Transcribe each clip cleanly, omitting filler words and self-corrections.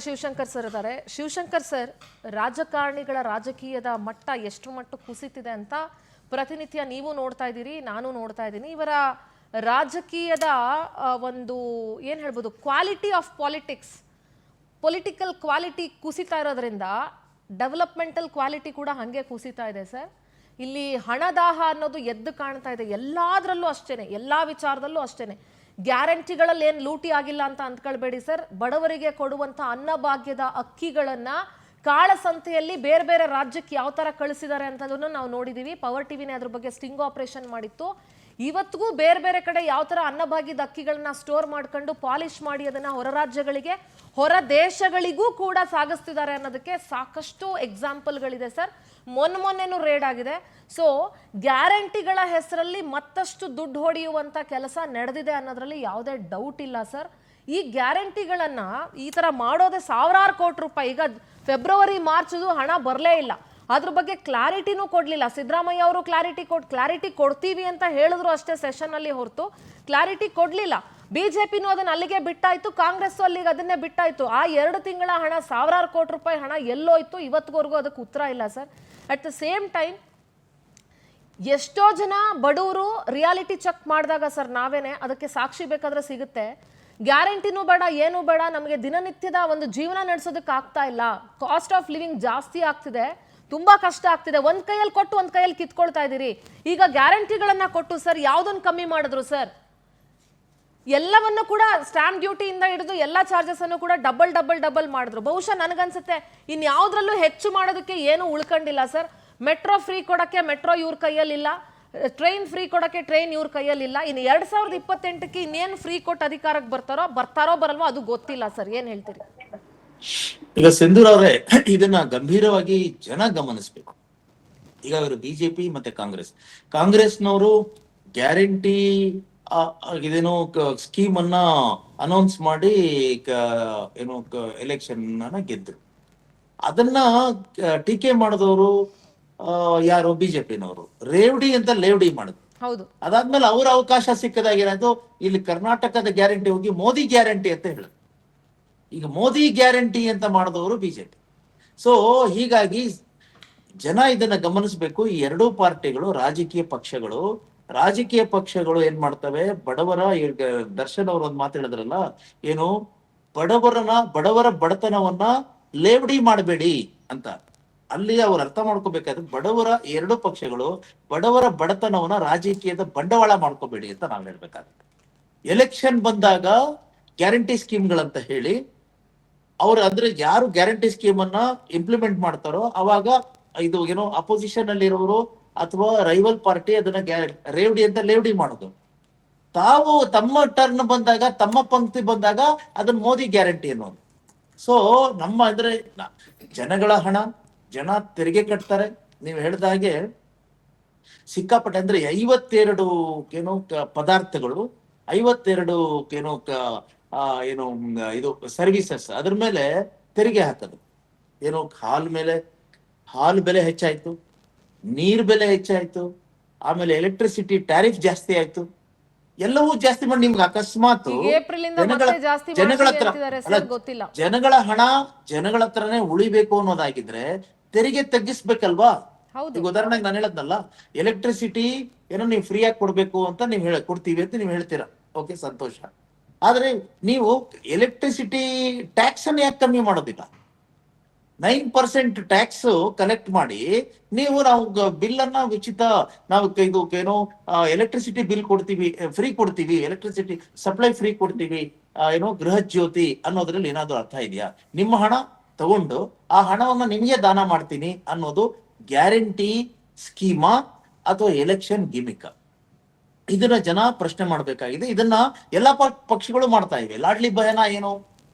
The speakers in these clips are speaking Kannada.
ಶಿವಶಂಕರ್ ಸರ್ ಇದ್ದಾರೆ. ಶಿವಶಂಕರ್ ಸರ್, ರಾಜಕಾರಣಿಗಳ ರಾಜಕೀಯದ ಮಟ್ಟ ಎಷ್ಟು ಮಟ್ಟ ಕುಸಿತಿದೆ ಅಂತ ಪ್ರತಿನಿತ್ಯ ನೀವು ನೋಡ್ತಾ ಇದ್ದೀರಿ, ನಾನು ನೋಡ್ತಾ ಇದ್ದೀನಿ. ಇವರ ರಾಜಕೀಯದ ಒಂದು ಏನು ಹೇಳ್ಬೋದು, quality of politics, political quality ಕುಸಿತಾ ಇರೋದ್ರಿಂದ ಡೆವಲಪ್ಮೆಂಟಲ್ ಕ್ವಾಲಿಟಿ ಕೂಡ ಹಾಗೆ ಕುಸಿತಾ ಇದೆ ಸರ್. ಇಲ್ಲಿ ಹಣದಾಹ ಅನ್ನೋದು ಎದ್ದು ಕಾಣ್ತಾ ಇದೆ ಎಲ್ಲದರಲ್ಲೂ ಅಷ್ಟೇನೆ, ಎಲ್ಲ ವಿಚಾರದಲ್ಲೂ ಅಷ್ಟೇನೆ. ಗ್ಯಾರಂಟಿಗಳಲ್ಲಿ ಏನು ಲೂಟಿ ಆಗಿಲ್ಲ ಅಂತ ಅಂದ್ಕೊಳ್ಬೇಡಿ ಸರ್. ಬಡವರಿಗೆ ಕೊಡುವಂಥ ಅನ್ನಭಾಗ್ಯದ ಅಕ್ಕಿಗಳನ್ನ ಕಾಳಸಂತೆಯಲ್ಲಿ ಬೇರೆ ಬೇರೆ ರಾಜ್ಯಕ್ಕೆ ಯಾವ ಥರ ಕಳಿಸಿದ್ದಾರೆ ಅಂತದನ್ನು ನಾವು ನೋಡಿದ್ದೀವಿ. ಪವರ್ ಟಿವಿನೇ ಅದ್ರ ಬಗ್ಗೆ ಸ್ಟಿಂಗ್ ಆಪರೇಷನ್ ಮಾಡಿತ್ತು. ಇವತ್ತಿಗೂ ಬೇರೆ ಬೇರೆ ಕಡೆ ಯಾವ ಥರ ಅನ್ನಭಾಗ್ಯದ ಅಕ್ಕಿಗಳನ್ನ ಸ್ಟೋರ್ ಮಾಡ್ಕೊಂಡು ಪಾಲಿಶ್ ಮಾಡಿ ಅದನ್ನ ಹೊರ ರಾಜ್ಯಗಳಿಗೆ, ಹೊರ ದೇಶಗಳಿಗೂ ಕೂಡ ಸಾಗಿಸ್ತಿದ್ದಾರೆ ಅನ್ನೋದಕ್ಕೆ ಸಾಕಷ್ಟು ಎಕ್ಸಾಂಪಲ್ಗಳಿದೆ ಸರ್. ಮೊನ್ನೆನೂ ರೇಡ್ ಆಗಿದೆ. ಸೊ ಗ್ಯಾರಂಟಿಗಳ ಹೆಸರಲ್ಲಿ ಮತ್ತಷ್ಟು ದುಡ್ಡು ಹೊಡೆಯುವಂಥ ಕೆಲಸ ನಡೆದಿದೆ ಅನ್ನೋದ್ರಲ್ಲಿ ಯಾವುದೇ ಡೌಟ್ ಇಲ್ಲ ಸರ್. ಈ ಗ್ಯಾರಂಟಿಗಳನ್ನ ಈ ಥರ ಮಾಡೋದೇ ಸಾವಿರಾರು ಕೋಟಿ ರೂಪಾಯಿ. ಈಗ ಫೆಬ್ರವರಿ ಮಾರ್ಚ್ದು ಹಣ ಬರಲೇ ಇಲ್ಲ, ಅದ್ರ ಬಗ್ಗೆ ಕ್ಲಾರಿಟಿನೂ ಕೊಡಲಿಲ್ಲ ಸಿದ್ದರಾಮಯ್ಯ ಅವರು. ಕ್ಲಾರಿಟಿ ಕೊಡ್ತೀವಿ ಅಂತ ಹೇಳಿದ್ರು ಅಷ್ಟೇ ಸೆಷನ್ನಲ್ಲಿ, ಹೊರತು ಕ್ಲಾರಿಟಿ ಕೊಡಲಿಲ್ಲ. ಬಿಜೆಪಿನೂ ಅದನ್ನ ಅಲ್ಲಿಗೆ ಬಿಟ್ಟಾಯ್ತು, ಕಾಂಗ್ರೆಸ್ ಅಲ್ಲಿಗೆ ಅದನ್ನೇ ಬಿಟ್ಟಾಯ್ತು. ಆ 2 ತಿಂಗಳ ಹಣ, ಸಾವಿರಾರು ಕೋಟಿ ರೂಪಾಯಿ ಹಣ ಎಲ್ಲೋಯ್ತು, ಇವತ್ತಿಗೂ ಅದಕ್ಕೆ ಉತ್ತರ ಇಲ್ಲ sir. At the same time ಎಷ್ಟೋ ಜನ ಬಡವರು ರಿಯಾಲಿಟಿ ಚೆಕ್ ಮಾಡಿದಾಗ ಸರ್, ನಾವೇನೆ ಅದಕ್ಕೆ ಸಾಕ್ಷಿ ಬೇಕಾದ್ರೆ ಸಿಗುತ್ತೆ. ಗ್ಯಾರಂಟಿನೂ ಬೇಡ, ಏನೂ ಬೇಡ, ನಮಗೆ ದಿನನಿತ್ಯದ ಒಂದು ಜೀವನ ನಡೆಸೋದಕ್ಕೆ ಆಗ್ತಾ ಇಲ್ಲ, ಕಾಸ್ಟ್ ಆಫ್ ಲಿವಿಂಗ್ ಜಾಸ್ತಿ ಆಗ್ತಿದೆ, ತುಂಬಾ ಕಷ್ಟ ಆಗ್ತಿದೆ, ಒಂದ್ ಕೈಯಲ್ಲಿ ಕೊಟ್ಟು ಒಂದ್ ಕೈಯಲ್ಲಿ ಕಿತ್ಕೊಳ್ತಾ ಇದ್ದೀರಿ. ಈಗ ಗ್ಯಾರಂಟಿಗಳನ್ನ ಕೊಟ್ಟು ಸರ್ ಯಾವ್ದನ್ನು ಕಮ್ಮಿ ಮಾಡಿದ್ರು ಸರ್? ಎಲ್ಲವನ್ನು ಕೂಡ ಸ್ಟಾಂಪ್ ಡ್ಯೂಟಿಯಿಂದ ಹಿಡಿದು ಎಲ್ಲ ಚಾರ್ಜಸ್ ಅನ್ನು ಕೂಡ ಡಬಲ್ ಮಾಡಿದ್ರು. ಬಹುಶಃ ನನಗನ್ಸುತ್ತೆ ಇನ್ಯಾವುದ್ರಲ್ಲೂ ಹೆಚ್ಚು ಮಾಡೋದಕ್ಕೆ ಏನು ಉಳ್ಕೊಂಡಿಲ್ಲ ಸರ್. ಮೆಟ್ರೋ ಫ್ರೀ ಕೊಡಕ್ಕೆ ಮೆಟ್ರೋ ಇವ್ರ ಕೈಯಲ್ಲಿಲ್ಲ, ಟ್ರೈನ್ ಫ್ರೀ ಕೊಡಕ್ಕೆ ಟ್ರೈನ್ ಇವ್ರ ಕೈಯಲ್ಲಿಲ್ಲ. ಇನ್ನು 2028ಕ್ಕೆ ಇನ್ನೇನು ಫ್ರೀ ಕೊಟ್ಟು ಅಧಿಕಾರಕ್ಕೆ ಬರ್ತಾರೋ ಬರಲ್ವೋ ಅದು ಗೊತ್ತಿಲ್ಲ ಸರ್. ಏನ್ ಹೇಳ್ತೀರಿ? ಈಗ ಸಿಂಧೂರ್ ಅವರೇ, ಇದನ್ನ ಗಂಭೀರವಾಗಿ ಜನ ಗಮನಿಸಬೇಕು. ಈಗ ಅವರು ಬಿಜೆಪಿ ಮತ್ತೆ ಕಾಂಗ್ರೆಸ್ನವರು ಗ್ಯಾರಂಟಿ ಇದೇನೋ ಸ್ಕೀಮ್ ಅನ್ನ ಅನೌನ್ಸ್ ಮಾಡಿ ಏನು ಎಲೆಕ್ಷನ್ ಗೆದ್ರು. ಅದನ್ನ ಟೀಕೆ ಮಾಡಿದವರು ಯಾರು? ಬಿಜೆಪಿನವರು. ರೇವಡಿ ಅಂತ ಲೇವಡಿ ಮಾಡಿದ್ರು. ಅದಾದ್ಮೇಲೆ ಅವ್ರ ಅವಕಾಶ ಸಿಕ್ಕದಾಗಿರೋದು ಇಲ್ಲಿ ಕರ್ನಾಟಕದ ಗ್ಯಾರಂಟಿ ಹೋಗಿ ಮೋದಿ ಗ್ಯಾರಂಟಿ ಅಂತ ಹೇಳಿದ್ರು. ಈಗ ಮೋದಿ ಗ್ಯಾರಂಟಿ ಅಂತ ಮಾಡಿದವರು ಬಿಜೆಪಿ. ಸೊ ಹೀಗಾಗಿ ಜನ ಇದನ್ನ ಗಮನಿಸಬೇಕು. ಈ ಎರಡೂ ಪಾರ್ಟಿಗಳು, ರಾಜಕೀಯ ಪಕ್ಷಗಳು ಏನ್ ಮಾಡ್ತವೆ, ಬಡವರ, ದರ್ಶನ್ ಅವರು ಒಂದು ಮಾತು ಹೇಳಿದ್ರಲ್ಲ, ಏನು ಬಡವರ ಬಡತನವನ್ನ ಲೇವಡಿ ಮಾಡಬೇಡಿ ಅಂತ. ಅಲ್ಲಿ ಅವ್ರು ಅರ್ಥ ಮಾಡ್ಕೋಬೇಕಾದ್ರೆ ಎರಡು ಪಕ್ಷಗಳು ಬಡವರ ಬಡತನವನ್ನ ರಾಜಕೀಯದ ಬಂಡವಾಳ ಮಾಡ್ಕೋಬೇಡಿ ಅಂತ ನಾವ್ ಹೇಳ್ಬೇಕಾಗುತ್ತೆ. ಎಲೆಕ್ಷನ್ ಬಂದಾಗ ಗ್ಯಾರಂಟಿ ಸ್ಕೀಮ್ಗಳಂತ ಹೇಳಿ ಅಂದ್ರೆ ಯಾರು ಗ್ಯಾರಂಟಿ ಸ್ಕೀಮ್ ಅನ್ನ ಇಂಪ್ಲಿಮೆಂಟ್ ಮಾಡ್ತಾರೋ ಅವಾಗ ಇದು ಏನೋ ಅಪೋಸಿಷನ್ ಅಲ್ಲಿ ಇರೋರು ಅಥವಾ ರೈವಲ್ ಪಾರ್ಟಿ ಅದನ್ನ ರೇವಡಿ ಅಂತ ಲೇವಡಿ ಮಾಡೋದು. ತಾವು ತಮ್ಮ ಟರ್ನ್ ಬಂದಾಗ, ತಮ್ಮ ಪಂಕ್ತಿ ಬಂದಾಗ ಅದನ್ನ ಮೋದಿ ಗ್ಯಾರಂಟಿ ಅನ್ನೋದು. ಸೊ ಅಂದ್ರೆ ಜನಗಳ ಹಣ, ಜನ ತೆರಿಗೆ ಕಟ್ತಾರೆ. ನೀವು ಹೇಳಿದ ಹಾಗೆ ಸಿಕ್ಕಾಪಟ್ಟೆ, ಅಂದ್ರೆ 52 ಏನೋ ಪದಾರ್ಥಗಳು, 52 ಏನೋ ಇದು ಸರ್ವಿಸಸ್, ಅದ್ರ ಮೇಲೆ ತೆರಿಗೆ ಹಾಕೋದು. ಏನೋ ಹಾಲು ಬೆಲೆ ಹೆಚ್ಚಾಯ್ತು, ನೀರ್ ಬೆಲೆ ಹೆಚ್ಚಾಯ್ತು, ಆಮೇಲೆ ಎಲೆಕ್ಟ್ರಿಸಿಟಿ ಟ್ಯಾರಿಫ್ ಜಾಸ್ತಿ ಆಯ್ತು, ಎಲ್ಲವೂ ಜಾಸ್ತಿ ಮಾಡಿ ನಿಮ್ಗೆ ಅಕಸ್ಮಾತ್ ಜನಗಳ ಹಣ ಜನಗಳ ಹತ್ರನೇ ಉಳಿಬೇಕು ಅನ್ನೋದಾಗಿದ್ರೆ ತೆರಿಗೆ ತಗ್ಗಿಸ್ಬೇಕಲ್ವಾ? ಈಗ ಉದಾಹರಣೆಗೆ ನಾನು ಹೇಳದ್ನಲ್ಲ, ಎಲೆಕ್ಟ್ರಿಸಿಟಿ ಏನೋ ನೀವು ಫ್ರೀ ಆಗಿ ಕೊಡ್ಬೇಕು ಅಂತ ನೀವು ಕೊಡ್ತೀವಿ ಅಂತ ನೀವು ಹೇಳ್ತೀರಾ, ಓಕೆ, ಸಂತೋಷ. ಆದ್ರೆ ನೀವು ಎಲೆಕ್ಟ್ರಿಸಿಟಿ ಟ್ಯಾಕ್ಸ್ ಅನ್ನು ಯಾಕೆ ಕಮ್ಮಿ ಮಾಡೋದಿಲ್ಲ? 9% ಟ್ಯಾಕ್ಸ್ ಕಲೆಕ್ಟ್ ಮಾಡಿ ನಾವು ಬಿಲ್ ಅನ್ನ ಉಚಿತ, ನಾವು ಇದು ಏನೋ ಎಲೆಕ್ಟ್ರಿಸಿಟಿ ಬಿಲ್ ಕೊಡ್ತೀವಿ, ಫ್ರೀ ಕೊಡ್ತೀವಿ, ಎಲೆಕ್ಟ್ರಿಸಿಟಿ ಸಪ್ಲೈ ಫ್ರೀ ಕೊಡ್ತೀವಿ, ಏನೋ ಗೃಹ ಜ್ಯೋತಿ ಅನ್ನೋದ್ರಲ್ಲಿ ಏನಾದ್ರು ಅರ್ಥ ಇದೆಯಾ? ನಿಮ್ಮ ಹಣ ತಗೊಂಡು ಆ ಹಣವನ್ನ ನಿಮಗೆ ದಾನ ಮಾಡ್ತೀನಿ ಅನ್ನೋದು ಗ್ಯಾರಂಟಿ ಸ್ಕೀಮಾ ಅಥವಾ ಎಲೆಕ್ಷನ್ ಗಿಮಿಕ? ಇದನ್ನ ಜನ ಪ್ರಶ್ನೆ ಮಾಡ್ಬೇಕಾಗಿದೆ. ಇದನ್ನ ಎಲ್ಲಾ ಪಕ್ಷಗಳು ಮಾಡ್ತಾ ಇವೆ. ಲಾಡ್ಲಿ ಬಹನ ಏನು,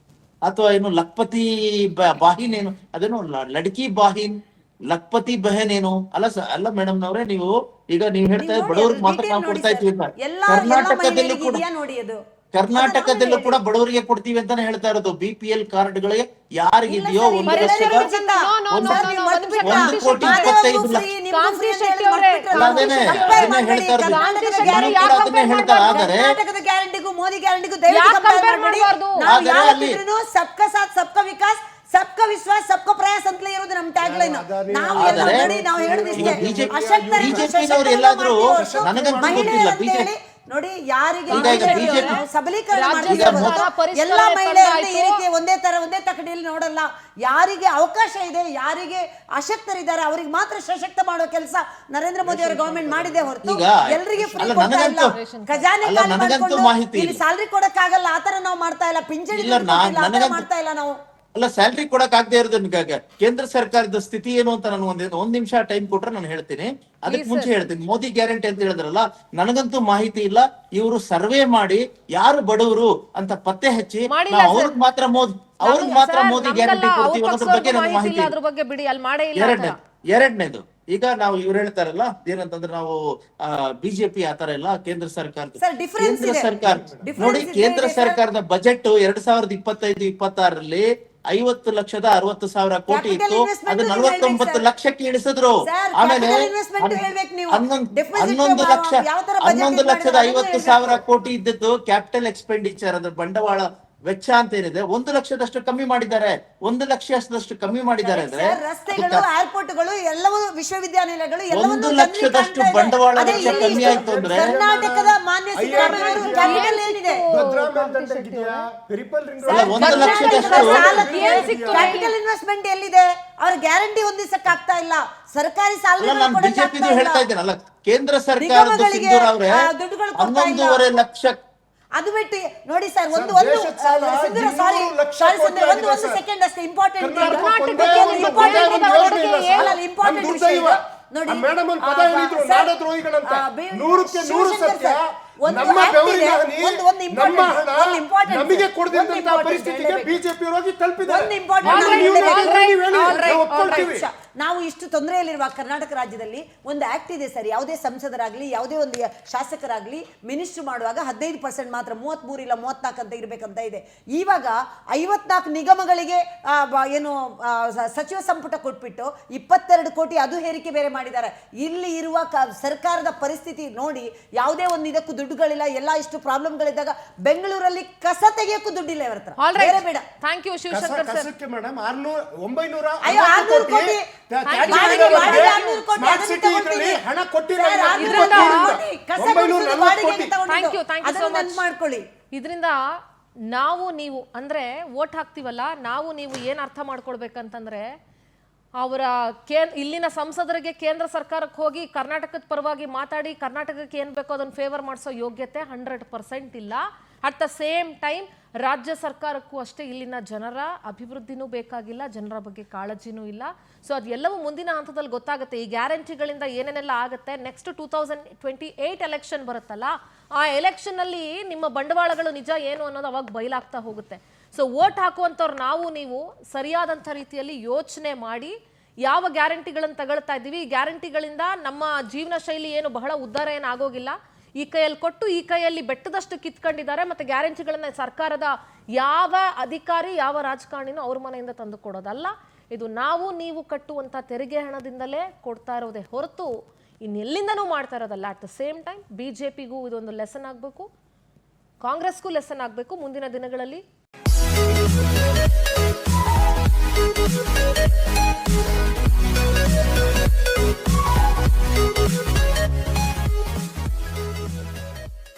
ಅಥವಾ ಏನು ಲಕ್ಪತಿ ಬಾಹಿನ್ ಏನು, ಅದೇನು ಲಡ್ಕಿ ಬಾಹಿನ್, ಲಕ್ಪತಿ ಬಹನ್ ಏನು? ಅಲ್ಲ ಮೇಡಮ್ ನವ್ರೆ, ನೀವು ಹೇಳ್ತಾ ಬಡವ್ರಿಗೆ ಮಾತ್ರ ನಾವು ಕೊಡ್ತಾ ಇದ್ವಿ. ಕರ್ನಾಟಕದಲ್ಲಿ ಕೂಡ ಕರ್ನಾಟಕದಲ್ಲೂ ಕೂಡ ಬಡವರಿಗೆ ಕೊಡ್ತೀವಿ ಅಂತಾನೆ ಹೇಳ್ತಾ ಇರೋದು. BPL ಕಾರ್ಡ್ಗಳಿಗೆ ಯಾರಿಗಿದೆಯೋ ಇಲ್ಲ ಒಂದು ಸರ್, ಲಕ್ಷದ ಒಂದು ಕೋಟಿ 25 ಲಕ್ಷ ಅದನ್ನೇ ಹೇಳ್ತಾ ಇರೋದು. ಅದನ್ನೇ ಹೇಳ್ತಾರೆ. ಆದರೆ ಕರ್ನಾಟಕದ ಗ್ಯಾರಂಟಿಗೂ ಮೋದಿ ಗ್ಯಾರಂಟಿಗೂ ಯಾಕೆ compare ಮಾಡ್ಬಾರ್ದು? ಆದರೆ ಅಲ್ಲಿ ಸಬ್ಕಾ ಸಾಥ್ ಸಬ್ಕಾ ವಿಕಾಸ್ ಸಬ್ಕಾ ವಿಶ್ವಾಸ್ ಸಬ್ಕಾ ಪ್ರಯಾಸ್ ಅಂತಲೇ ಇರೋದು ನಮ್ಮ ಟ್ಯಾಗ್ ಲೈನ್. ನಾವು ಎಲ್ಲ ಆದರೆ ನೋಡಿ, ನಾವು ಹೇಳೋದಿಷ್ಟೇ, ಈಗ ಅಶಕ್ತರಿಗೆ ಬಿಜೆಪಿನವರು ಎಲ್ಲಾದ್ರೂ ನನಗಂತೂ ಗೊತ್ತಿಲ್ಲ ಬಿಜೆಪಿ ನೋಡಿ ಯಾರಿಗೆ ಈಗ BJP ನಾವು ಸಬಲೀಕರಣ ರಾಜ್ಯ ಮಾಡ್ತೀವಿ ಸರ್ಕಾರ ಹೊರತು ಪರಿಷ್ಕರಣೆ ಎಲ್ಲ ಮಹಿಳೆಯರನ್ನ ಈ ತಂದಾಯ್ತು. ರೀತಿ ಒಂದೇ ತಕಡಿಯಲ್ಲಿ ನೋಡಲ್ಲ. ಯಾರಿಗೆ ಅವಕಾಶ ಇದೆ, ಯಾರಿಗೆ ಅಶಕ್ತರಿದ್ದಾರೆ ಅವರಿಗೆ ಮಾತ್ರ ಸಶಕ್ತ ಮಾಡೋ ಕೆಲಸ ನರೇಂದ್ರ ಮೋದಿ ಅವರ ಗವರ್ಮೆಂಟ್ ಮಾಡಿದೆ ಹೊರತು ಈಗ ಎಲ್ಲರಿಗೆ ಫ್ರೀ ಅಲ್ಲ, ಕೊಡ್ತಾ ಇಲ್ಲ. ನನಗಂತೂ- ಖಜಾನೆ ಅಲ್ಲ, ಖಾಲಿ ನನಗಂತೂ ಮಾಡ್ಕೊಂಡು ಮಾಹಿತಿ ಇಲ್ಲಿ ಇಲ್ಲ. ಸ್ಯಾಲರಿ ಕೊಡಕ್ಕಾಗಲ್ಲ, ಆತರ ನಾವು ಮಾಡ್ತಾ ಇಲ್ಲ. ಪಿಂಚಣಿ ಇಲ್ಲ, ದುಡ್ಡು ಕೊಟ್ಟಿಲ್ಲ, ಆ ಥರ ನನಗಂತೂ- ಮಾಡ್ತಾ ಇಲ್ಲ ನಾವು. ಅಲ್ಲ, ಸ್ಯಾಲ್ರಿ ಕೊಡಕ್ ಆಗದೆ ಇರೋದನ್ನ ಕೇಂದ್ರ ಸರ್ಕಾರದ ಸ್ಥಿತಿ ಏನು ಅಂತ ನಾನು ಒಂದ್ ನಿಮಿಷ ಟೈಮ್ ಕೊಟ್ರೆ ನಾನು ಹೇಳ್ತೀನಿ. ಅದಕ್ಕೆ ಮುಂಚೆ ಹೇಳ್ತೀನಿ. ಮೋದಿ ಗ್ಯಾರಂಟಿ ಅಂತ ಹೇಳಿದ್ರಲ್ಲ, ನನಗಂತೂ ಮಾಹಿತಿ ಇಲ್ಲ. ಇವರು ಸರ್ವೆ ಮಾಡಿ ಯಾರು ಬಡವರು ಅಂತ ಪತ್ತೆ ಹಚ್ಚಿ ಮಾಡಿಲ್ಲ ನಾವು ಸರ್. ಅವ್ರಿಗೆ ಮಾತ್ರ ಮೋದಿ ಗ್ಯಾರಂಟಿ ಕೊಡ್ತೀವಿ ಅನ್ನೋದ್ರ ಬಗ್ಗೆ ನನಗೆ ಮಾಹಿತಿ ಅದ್ರ ಬಗ್ಗೆ ಬಿಡಿ, ಅಲ್ಲಿ ಮಾಡೇ ಇಲ್ಲ ಆ ಥರ. ಎರಡನೇದು, ಈಗ ನಾವು ಇವ್ರು ಹೇಳ್ತಾರಲ್ಲ ಏನಂತಂದ್ರೆ ನಾವು ಬಿಜೆಪಿ ಆತರ ಇಲ್ಲ, ಕೇಂದ್ರ ಸರ್ಕಾರ Sir, difference ಕೇಂದ್ರ ಇದೆ. ಸರ್ಕಾರ Difference ನೋಡಿ, ಇದೆ, ಕೇಂದ್ರ sir. ಸರ್ಕಾರದ ಬಜೆಟ್ 2025-26ರಲ್ಲಿ 50,60,000 ಕೋಟಿ Capital ಇತ್ತು. investment ಅದು ಹೇಳ್ಬೇಕು 49 sir. ಲಕ್ಷಕ್ಕೆ ಇಳಿಸಿದ್ರು. Sir, ಆಮೇಲೆ capital investment ಹೇಳ್ಬೇಕು ನೀವು. 11 ಲಕ್ಷ ಯಾವ ತರ budget 11,50,000 ಕೋಟಿ ಇದ್ದಿದ್ದು ಕ್ಯಾಪಿಟಲ್ ಎಕ್ಸ್ಪೆಂಡಿಚರ್, ಅದ್ರ ಬಂಡವಾಳ ವೆಚ್ಚ ಅಂತ ಏನಿದೆ 1 ಲಕ್ಷದಷ್ಟು ಕಮ್ಮಿ ಮಾಡಿದ್ದಾರೆ. 1 ಲಕ್ಷದಷ್ಟು ಕಮ್ಮಿ ಮಾಡಿದ್ದಾರೆ ಅಂದ್ರೆ ಸರ್, ರಸ್ತೆಗಳು, ಏರ್ಪೋರ್ಟ್ಗಳು ಎಲ್ಲವೂ, ವಿಶ್ವವಿದ್ಯಾನಿಲಯಗಳು ಎಲ್ಲವನ್ನೂ 1 ಲಕ್ಷದಷ್ಟು ಬಂಡವಾಳ ಅದೇ ವೆಚ್ಚ ಇಲ್ಲಿ ಕಮ್ಮಿ ಆಯ್ತು ಅಂದ್ರೆ ಕರ್ನಾಟಕದ ಮಾನ್ಯ ಸಿದ್ದರಾಮಯ್ಯ ಕ್ಯಾಪಿಟಲ್ ಏನಿದೆ? ಅಲ್ಲ, 1 ಲಕ್ಷದಷ್ಟು ಕ್ಯಾಪಿಟಲ್ ಇನ್ವೆಸ್ಟ್ಮೆಂಟ್ ಎಲ್ಲಿದೆ? ಅವ್ರ ಗ್ಯಾರಂಟಿ ಹೊಂದಿಸಕ್ ಆಗ್ತಾ ಇಲ್ಲ. ಸರ್ಕಾರಿ ಅಲ್ಲ, ಸಾಲಗಳು ನಾನು ಕೊಡಕ್ ಬಿಜೆಪಿ ಆಗ್ತಾ ಹೇಳ್ತಾ ಇಲ್ಲ. ಇದ್ದೇನಲ್ಲ, ಕೇಂದ್ರ ಸರ್ಕಾರದ ನಿಗಮಗಳಿಗೆ, ಸಿಂಧೂರ್ ಅವರೇ ದುಡ್ಡುಗಳು ಕೊಡ್ತಾ ಇಲ್ಲ. 11.5 ಲಕ್ಷ. ಅದು ಬಿಟ್ಟು ನೋಡಿ ಸರ್, ಒಂದು ದೇಶದ ಸಾಲ ಸಿಂಧೂರ, 200 ಸಾರಿ ಲಕ್ಷ ಸಾರಿ ಕೋಟಿ ಸಂಧ್ಯಾ, ಆಗಿದೆ ಒಂದು ಸರ್. ಸೆಕೆಂಡ್ ಅಷ್ಟೇ ಇಂಪಾರ್ಟೆಂಟ್ ಕರ್ನಾಟಕಕ್ಕೆ ಒಂದು ಇಂಪಾರ್ಟೆಂಟ್ ಯೋಜನೆ ಇಲ್ಲ ಸರ್. ಅಲ್ಲ, ಇಂಪಾರ್ಟೆಂಟ್ ನಮ್ಮ ವಿಷಯ ದುರ್ದೈವ. ನೋಡಿ, ಮೇಡಮ್ ಒಂದು ಪದ ಹೇಳಿದ್ರು, ಸರ್, ನಾಡದ್ರೋಹಿಗಳಂತ. ಬಿ- 100ಕ್ಕೆ 100 ಶಿವಶಂಕರ್ ಸತ್ಯ. ಸರ್, ಒಂದು ನಮ್ಮ act ಬೆವರಿನ ಇದೆ, ಹನಿ, ಒಂದು ನಮ್ಮ important, ಹಣ ಒಂದು important, ನಮಗೆ ಒಂದು ಕೊಡದಂತ important ಪರಿಸ್ಥಿತಿಗೆ ಹೇಳಬೇಕು. ಬಿಜೆಪಿ ಹೋಗಿ ತಲುಪಿದ್ದಾರೆ. ಒಂದು important ನಾವು ನಾನು ನೀವು ಹೇಳಿದೆ. ಹೇಳಿದ್ರೆ ನೀವು ಹೇಳಿ, All right, ನಾವು all right. ಒಪ್ಕೊಳ್ತೀವಿ. ನಾವು ಇಷ್ಟು ತೊಂದರೆಯಲ್ಲಿರುವ ಕರ್ನಾಟಕ ರಾಜ್ಯದಲ್ಲಿ ಒಂದು ಆಕ್ಟ್ ಇದೆ ಸರ್. ಯಾವುದೇ ಸಂಸದರಾಗ್ಲಿ, ಯಾವುದೇ ಒಂದು ಶಾಸಕರಾಗ್ಲಿ ಮಿನಿಸ್ಟರ್ ಮಾಡುವಾಗ 15% ಮಾತ್ರ, 33 ಇಲ್ಲ 34 ಅಂತ ಇರ್ಬೇಕಂತ ಇದೆ. ಇವಾಗ 54 ನಿಗಮಗಳಿಗೆ ಏನು ಸಚಿವ ಸಂಪುಟ ಕೊಟ್ಬಿಟ್ಟು 22 ಕೋಟಿ ಅದು ಹೇರಿಕೆ ಬೇರೆ ಮಾಡಿದ್ದಾರೆ. ಇಲ್ಲಿ ಇರುವ ಸರ್ಕಾರದ ಪರಿಸ್ಥಿತಿ ನೋಡಿ, ಯಾವುದೇ ಒಂದು ಇದಕ್ಕೂ ದುಡ್ಡುಗಳಿಲ್ಲ. ಎಲ್ಲ ಇಷ್ಟು ಪ್ರಾಬ್ಲಮ್ಗಳಿದ್ದಾಗ ಬೆಂಗಳೂರಲ್ಲಿ ಕಸ ತೆಗೆಯಕ್ಕೂ ದುಡ್ಡಿಲ್ಲ ಇವರ ಹತ್ರ. All right. ಬೇರೆ ಬೇಡ. Thank you Shivashankar sir. ಕಸಕ್ಕೆ ಮೇಡಮ್ 900 ಅಯ್ಯೋ, 600 ಕೋಟಿ ಬಾಡಿಗೆ 600 ಕೋಟಿ ಸ್ಮಾರ್ಟ್ ಅದನ್ನ ಸಿಟಿ ತಗೊಂಡಿದ್ದೀವಿ. ಹಣ ಕೊಟ್ಟಿಲ್ಲ. ಸರ್, 600 ಕೋಟಿ ಕಸ ಗುಡಿಸೋದು ಬಾಡಿಗೆಗೆ ತಗೊಂಡಿದ್ದು. Thank you so ಅದನ್ನ much. ನೆನ್ಪು ಮಾಡ್ಕೊಳ್ಳಿ. ಇದರಿಂದ ನಾವು ನೀವು ಅಂದ್ರೆ ವೋಟ್ ಹಾಕ್ತಿವಲ್ಲ, ನಾವು ನೀವು ಏನ್ ಅರ್ಥ ಮಾಡ್ಕೊಳ್ಬೇಕಂತಂದ್ರೆ, ಅವರ ಇಲ್ಲಿನ ಸಂಸದರಿಗೆ ಕೇಂದ್ರ ಸರ್ಕಾರಕ್ಕೆ ಹೋಗಿ ಕರ್ನಾಟಕದ ಪರವಾಗಿ ಮಾತಾಡಿ ಕರ್ನಾಟಕಕ್ಕೆ ಏನ್ ಬೇಕೋ ಅದನ್ನ ಫೇವರ್ ಮಾಡಿಸೋ ಯೋಗ್ಯತೆ 100% ಇಲ್ಲ. ಅಟ್ ದ ಸೇಮ್ ಟೈಮ್ ರಾಜ್ಯ ಸರ್ಕಾರಕ್ಕೂ ಅಷ್ಟೇ ಇಲ್ಲಿನ ಜನರ ಅಭಿವೃದ್ಧಿನೂ ಬೇಕಾಗಿಲ್ಲ, ಜನರ ಬಗ್ಗೆ ಕಾಳಜಿನೂ ಇಲ್ಲ. ಸೊ ಅದೆಲ್ಲವೂ ಮುಂದಿನ ಹಂತದಲ್ಲಿ ಗೊತ್ತಾಗುತ್ತೆ. ಈ ಗ್ಯಾರಂಟಿಗಳಿಂದ ಏನೇನೆಲ್ಲ ಆಗುತ್ತೆ. ನೆಕ್ಸ್ಟ್ 2028 ಎಲೆಕ್ಷನ್ ಬರುತ್ತಲ್ಲ, ಆ ಎಲೆಕ್ಷನ್ ಅಲ್ಲಿ ನಿಮ್ಮ ಬಂಡವಾಳಗಳು ನಿಜ ಏನು ಅನ್ನೋದು ಅವಾಗ ಬಯಲಾಗ್ತಾ ಹೋಗುತ್ತೆ. ಸೊ ವೋಟ್ ಹಾಕುವಂಥವ್ರು ನಾವು ನೀವು ಸರಿಯಾದಂಥ ರೀತಿಯಲ್ಲಿ ಯೋಚನೆ ಮಾಡಿ ಯಾವ ಗ್ಯಾರಂಟಿಗಳನ್ನು ತಗೊಳ್ತಾ ಇದ್ದೀವಿ, ಈ ಗ್ಯಾರಂಟಿಗಳಿಂದ ನಮ್ಮ ಜೀವನ ಶೈಲಿ ಏನು ಬಹಳ ಉದ್ಧಾರ ಏನು ಆಗೋಗಿಲ್ಲ. ಈ ಕೈಯಲ್ಲಿ ಕೊಟ್ಟು ಈ ಕೈಯಲ್ಲಿ ಬೆಟ್ಟದಷ್ಟು ಕಿತ್ಕೊಂಡಿದ್ದಾರೆ. ಮತ್ತೆ ಗ್ಯಾರಂಟಿಗಳನ್ನ ಸರ್ಕಾರದ ಯಾವ ಅಧಿಕಾರಿ, ಯಾವ ರಾಜಕಾರಣಿನೂ ಅವ್ರ ಮನೆಯಿಂದ ತಂದು ಕೊಡೋದಲ್ಲ. ಇದು ನಾವು ನೀವು ಕಟ್ಟುವಂಥ ತೆರಿಗೆ ಹಣದಿಂದಲೇ ಕೊಡ್ತಾ ಇರೋದೇ ಹೊರತು ಇನ್ನೆಲ್ಲಿಂದನೂ ಮಾಡ್ತಾ ಇರೋದಲ್ಲ. ಅಟ್ ದ ಸೇಮ್ ಟೈಮ್ ಬಿಜೆಪಿಗೂ ಇದೊಂದು ಲೆಸನ್ ಆಗಬೇಕು, ಕಾಂಗ್ರೆಸ್ಗೂ ಲೆಸನ್ ಆಗಬೇಕು ಮುಂದಿನ ದಿನಗಳಲ್ಲಿ.